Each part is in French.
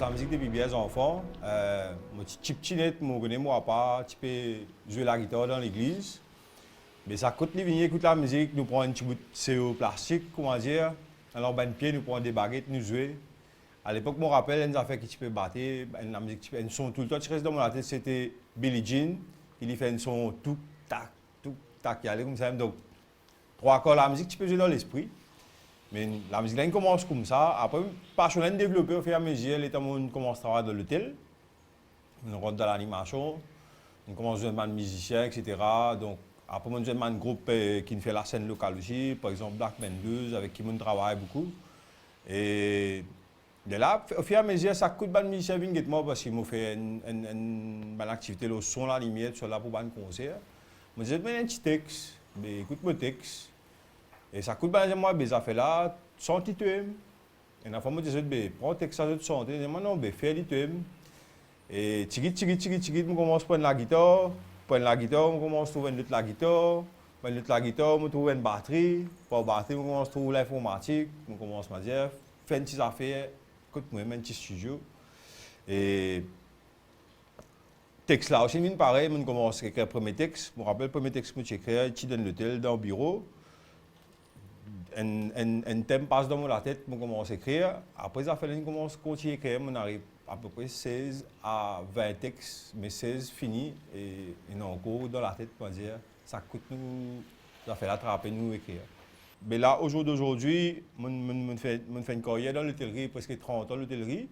la musique depuis bien enfant. Mon petit net, je connais moi pas, tu peux jouer la guitare dans l'église. Mais ça coûte les venir écouter la musique, nous prenons un petit bout de CO plastique, comment dire. Alors, ben pied, nous prenons des baguettes, nous jouer. À l'époque, je me rappelle, une affaire qui tu peux battre, la musique, un son tout le temps, tu restes dans mon tête, c'était Billie Jean. Il fait un son tout tac, il allait comme ça. Donc, 3 accords, la musique, tu peux jouer dans l'esprit. Mais la musique, là, elle commence comme ça. Après, passion, elle développe au fur et à mesure. Les temps où on commence à travailler dans l'hôtel, on rentre dans l'animation, on commence à jouer un musicien, etc. Donc, après, on joue un groupe qui fait la scène locale aussi, par exemple Black Men Blues, avec qui on travaille beaucoup. Et de là, au fur et à mesure, ça coûte de musicien avec moi parce qu'il m'a fait une activité, le son, la lumière, sur là pour un concert. Je me disais, un petit texte, écoute mon texte. Et ça coûte bien moi, ça fait là, sans titouer. Et la fois, je me disais, prends le texte de santé. Je me disais, non, fais le titouer. Et tigit, je commence à prendre la guitare. Je commence à trouver la guitare. Je trouve une batterie. Pour la batterie, je commence à trouver l'informatique. Je commence à me dire, fais une petite affaire, écoute-moi, un petit studio. Et texte là aussi, pareil, je commence à écrire le premier texte. Je me rappelle le premier texte que j'ai écrit, ici dans l'hôtel, dans le bureau. Un thème passe dans la tête, je commence à écrire. Après, ça fait que je commence à continuer à écrire. On arrive à peu près 16 à 20 textes, mais 16 finis. Et encore dans la tête, on va dire, ça coûte nous, ça fait l'attraper, nous écrire. Mais là, au jour d'aujourd'hui, je fais une carrière dans l'hôtellerie, presque 30 ans l'hôtellerie.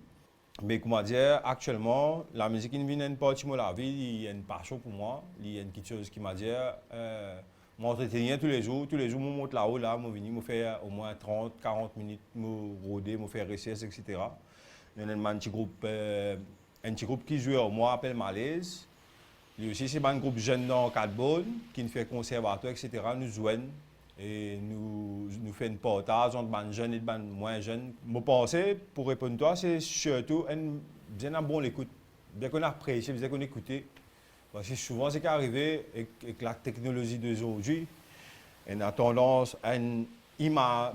Mais comment dire, actuellement, la musique qui vient une partie de ma vie, il y a une passion pour moi. Il y a une petite chose qui m'a dit. M'entretenir tous les jours, je monte là-haut, là, je viens, je fais au moins 30-40 minutes, je rôder, je fais RCS, etc. Il y a un petit groupe qui joue au mois, appelle Malaise. Lui aussi, c'est un groupe jeune dans Cadbonne, qui fait conservatoire, etc. Nous jouons et nous faisons une partage entre les jeunes et les moins jeunes. Mon pensée, pour répondre à toi, c'est surtout bien bon l'écoute, bien qu'on apprécie, bien qu'on écoute. Parce que souvent, c'est qu'arrivé avec la technologie d'aujourd'hui, on a tendance à une image,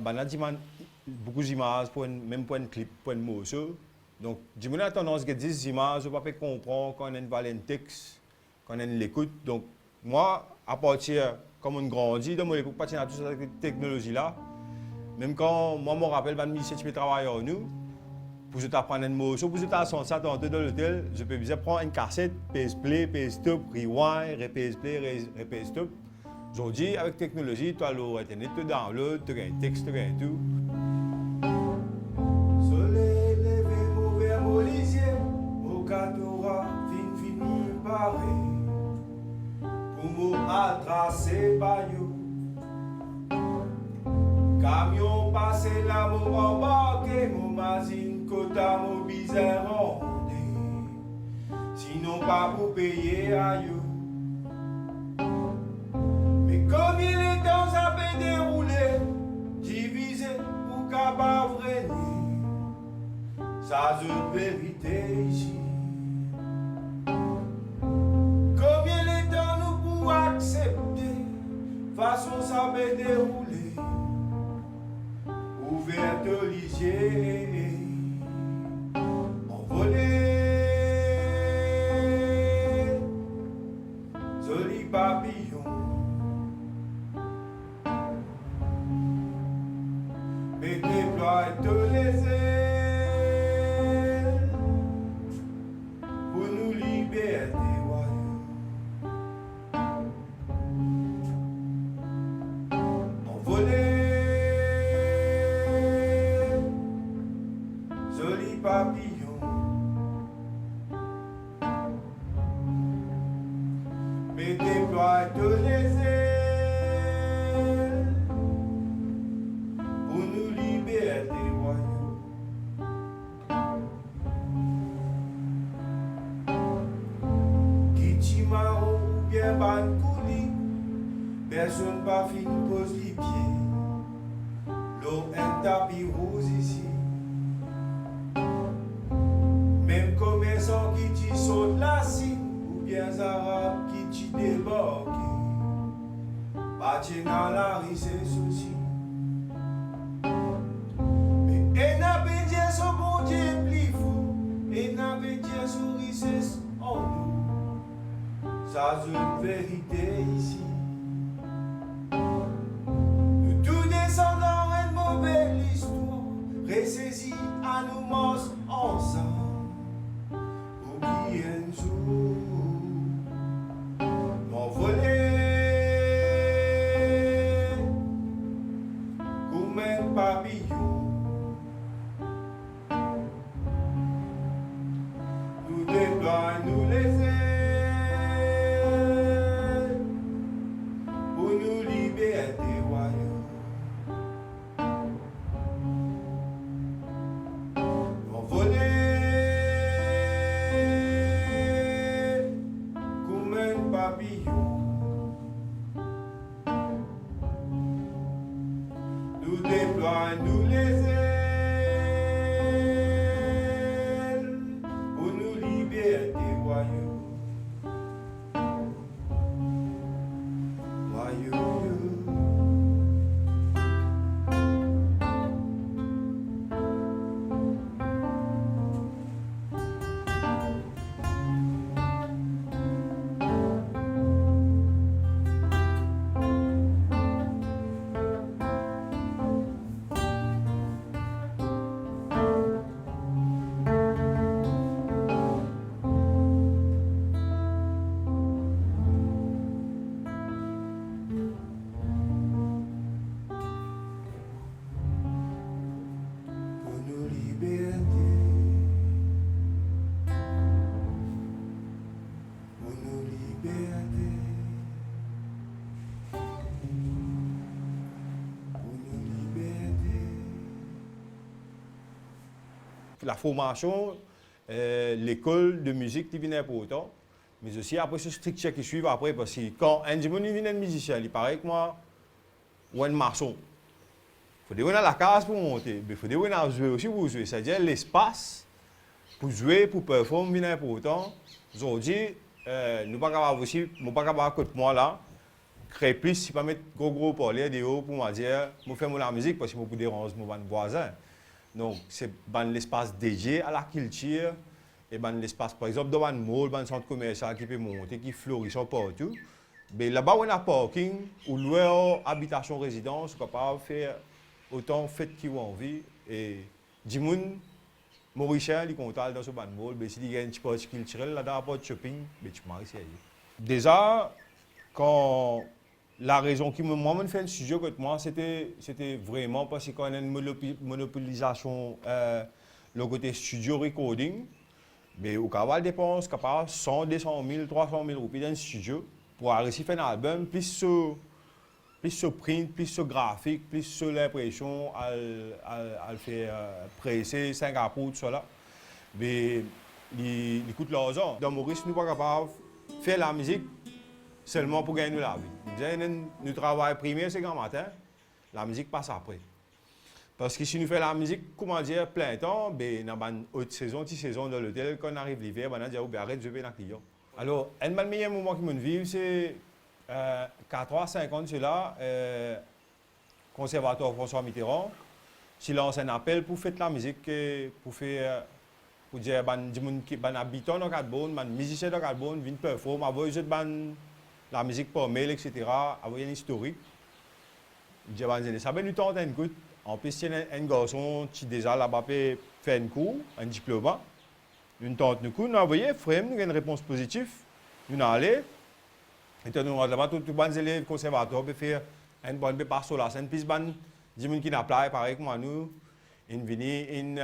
beaucoup d'images, même pour un clip, pour un morceau. Donc, on a tendance à 10 images, je ne peux pas comprendre quand on a un texte, quand on a l'écoute. Donc, moi, à partir, comme on grandit, dans mon époque, partir à toute cette technologie-là, même quand moi, je me rappelle, je suis qui travaille avec nous, pour que je t'apprenne un morceau, pour que je t'assemble ça dans l'hôtel, je peux bien prendre une cassette, PS Play, PS Stop, Rewind, PS Play, PS Stop. Aujourd'hui, avec la technologie, tu as l'Internet, tu download, tu as un texte, tu as tout. Soleil levé, mauvais molisier, au catora, fini paré. Pour moi, tracé par you. Camion passé là, mon embarqué, mon mazine, quota, mon bizarre rendez. Sinon, pas pour payer à you. Mais comme il est temps, ça peut dérouler, divisé pour capable régner. Ça, c'est une vérité ici. Combien de temps nous pouvons accepter, façon ça peut dérouler. Ouverte lisier, envolé, joli papillon, mais déploie tous les ailes pour nous libérer des royaumes. Envolé. Papillon, mais déploie tous les ailes pour nous libérer des royaumes. Kitimao ou bien Bancouli, personne pas fini pose les pieds. L'eau un tapis rouge ici. Même commerçant qui t'y saute la cime, ou bien arabe qui t'y débarque. Bâti dans la rue, c'est souci. Mais un appétit, son bon Dieu plus fou. ça c'est une vérité ici. Nous tous descendants une mauvaise histoire, ressaisis à nous monstres ensemble. Oubliez un jour, m'envoler comme un papillon. Nous déploie, nous les ailes pour nous libérer des royaumes. Envolés comme un papillon. Nous déploie, nous les ailes pour nous libérer des royaumes. Pour nous libérer, pour nous libérer, pour nous libérer. La formation, l'école de musique qui vient pour autant, mais aussi après ce strict check qui suit après, parce que quand un dimanche vient un musicien, il paraît que moi, ou un maçon, il faut dire la case pour monter, mais il faut dire jouer aussi pour jouer, c'est-à-dire l'espace pour jouer, pour performer vient pour autant. Aujourd'hui, nous pas capable aussi, nous pas capable côté moi là, créer plus, si pas mettre gros parler de haut pour moi dire, moi faire la musique parce que moi pour déranger mon voisin. Donc, c'est l'espace dédié à la culture et l'espace, par exemple, dans un mall, dans un centre commercial qui peut monter, qui fleurit partout. Mais là-bas, on a parking ou louer habitation résidence, on est capable de faire autant de fêtes qu'ils ont envie. Et du monde, Mauricien, il est content dans ce mall, mais s'il y a un petit peu culturel, là-dedans, pas de shopping, mais tu m'as réussi à y aller. Déjà, quand la raison qui me fait un studio contre moi, c'était vraiment parce qu'on a une monopolisation, le côté studio recording. Mais au cas où dépense, capable 100, 200 000, 300 000 roupies dans un studio pour réussir à faire un album, plus sur print, plus sur graphique, plus sur l'impression à le faire presser, Singapour, tout ça là. Mais il coûte l'argent. Dans Maurice, nous ne sommes pas capables de faire la musique seulement pour gagner la vie. Nous travaillons premier, c'est grand matin, la musique passe après. Parce que si nous faisons la musique, comment dire, plein temps, ben, dans une haute saison, petite saison dans l'hôtel, quand on arrive l'hiver, on dit, arrête, je vais dans le client. Alors, un des meilleurs moments qui me vivent, c'est 4 ans, 5 ans de cela, conservatoire François Mitterrand, s'il lance un appel pour faire de la musique, pour faire, pour dire, ban habitant dans Cadbonne, ban musicien dans Cadbonne, viennent performer, avoir la musique par mail, etc., avoir une historique. Je dis, ça va nous tenter un coup. En plus, il y a un garçon qui déjà là-bas fait un cours, un diplôme. Nous tentons un coup, nous envoyons, nous avons une réponse positive. Nous allons aller. Et nous avons là-bas tous les élèves conservateurs pour faire un bon départ sur la scène. Puis, des gens qui n'appliquent pareil comme nous, ils viennent,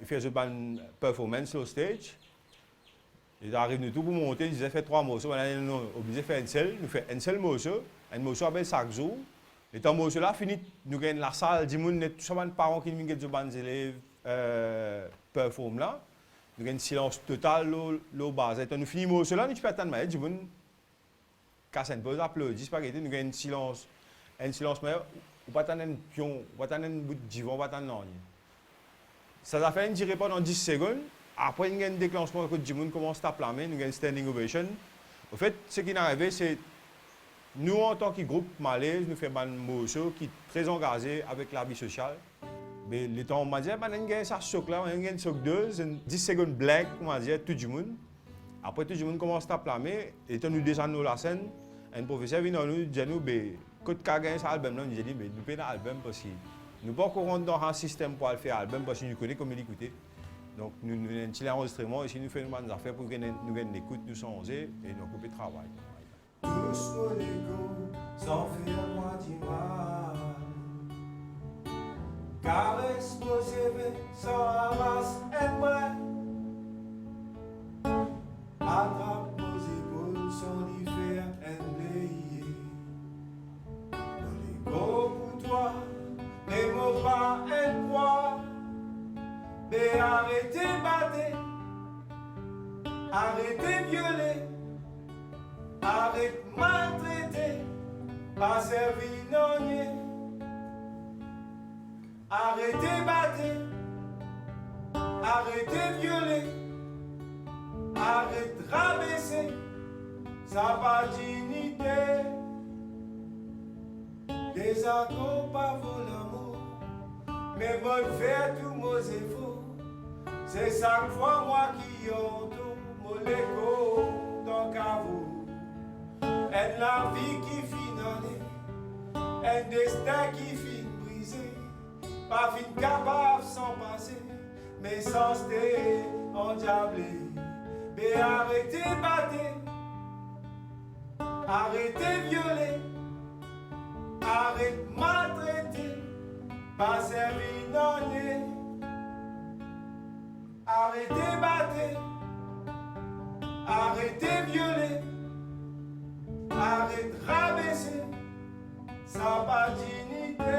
ils font une performance sur le stage. Ils arrivent tout pour monter, ils disaient faire 3 morceaux. On est obligé de faire nous faisons un seul morceau avec chaque jour. Et dans ce morceau-là, fini, nous gagnons la salle, tout les parents qui viennent des élèves performent là. Nous gagnons un silence total au bas. Et nous finissons le morceau-là, nous faisons attendre, du monde casse une pause, applaudit, spaghetti, nous gagnons un silence meilleur. On va attendre un pion, on va attendre un bout de divan, on va attendre un. Ça a fait une durée pendant 10 secondes. Après, il y a un déclenchement quand le monde commence à plamer, nous avons une standing ovation. En fait, ce qui est arrivé, c'est nous, en tant que groupe malaise, nous faisons un morceau qui est très engagé avec la vie sociale. Mais le temps, on m'a dit, il y a un choc là, il y a un choc 2, 10 secondes black, on m'a dit, tout le monde. Après, tout le monde commence à plamer, et quand nous descendons la scène, un professeur vient nous dire, quand tu as gagné cet album, nous dit, mais nous payons l'album parce que nous ne pouvons pas rentrer dans un système pour faire l'album parce que nous connaissons comment l'écouter. Donc, nous avons un petit enregistrement, ici nous faisons des affaires pour que nous écoute, nous sommes et nous occupons le travail. Tous mon égo, sans faire moi du mal. Caresse mon CV, sans ramasse, aide-moi. Attrape nos épaules, sans y faire emblayer. Mon égo pour toi, mais mon pas un poids. Mais arrêtez battre, arrêtez violer. Arrête maltraiter, pas servir non rien. Arrêtez battre, arrêtez violer, arrête rabaisser, ça pas dignité. Des accords pas vaut l'amour, mais bon faire tous nos efforts. C'est chaque fois moi qui entends mon écho dans caveau. Et la vie qui finit, un destin qui finit brisé, pas fin capable sans passer, mais sans se endiablé. Mais arrêtez battre, arrêtez violer, arrêtez maltraiter, pas servir non rien. Arrêtez battre, arrêtez violer. Arrête rabaisser, ça pas dignité.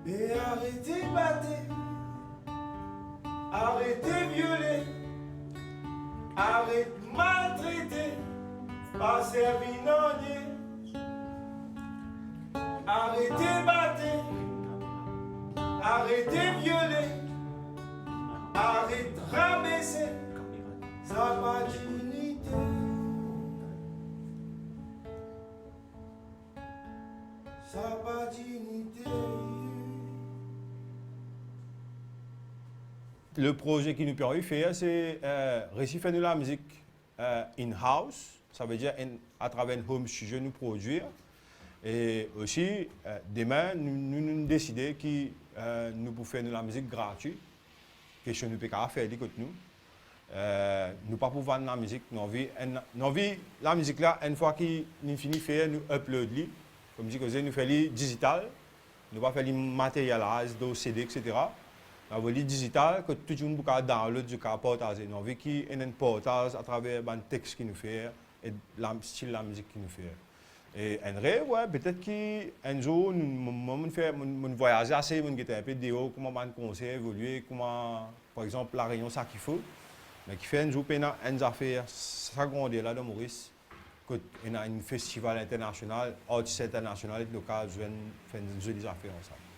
Et arrêtez de battre, arrêtez de violer, arrêtez de maltraiter, pas servir non rien. Arrêtez de battre, arrêtez de violer, arrêtez de rabaisser, ça pas dignité. Ça pas dignité. Le projet qui nous permet de faire, c'est réussir faire de la musique in-house, ça veut dire à travers un home studio nous produire. Et aussi, demain, nous décidons que nous pouvons faire de la musique gratuite, question nous pouvons faire de nous. Nous ne pouvons pas vendre la musique, nous avons la musique là, une fois que nous finissons de faire, nous uploadons. Comme je disais, nous faisons le digital, nous ne faisons pas le matérialisé, le CD, etc. Nous avons le digital que tout le monde peut download, du partager. Nous avons qui un portage à travers le texte qu'il nous fait et le style de la musique qu'il nous fait. Et en vrai, ouais, peut-être qu'un jour, nous faisons voyager assez, nous avons un peu de vidéos, comment un concert évoluer, comment, par exemple, la Réunion, ça qu'il faut. Mais qui fait un jour, nous avons une affaire secondaire là de Maurice. Il y a un festival international, artistes international et local, je viens faire des affaires ensemble.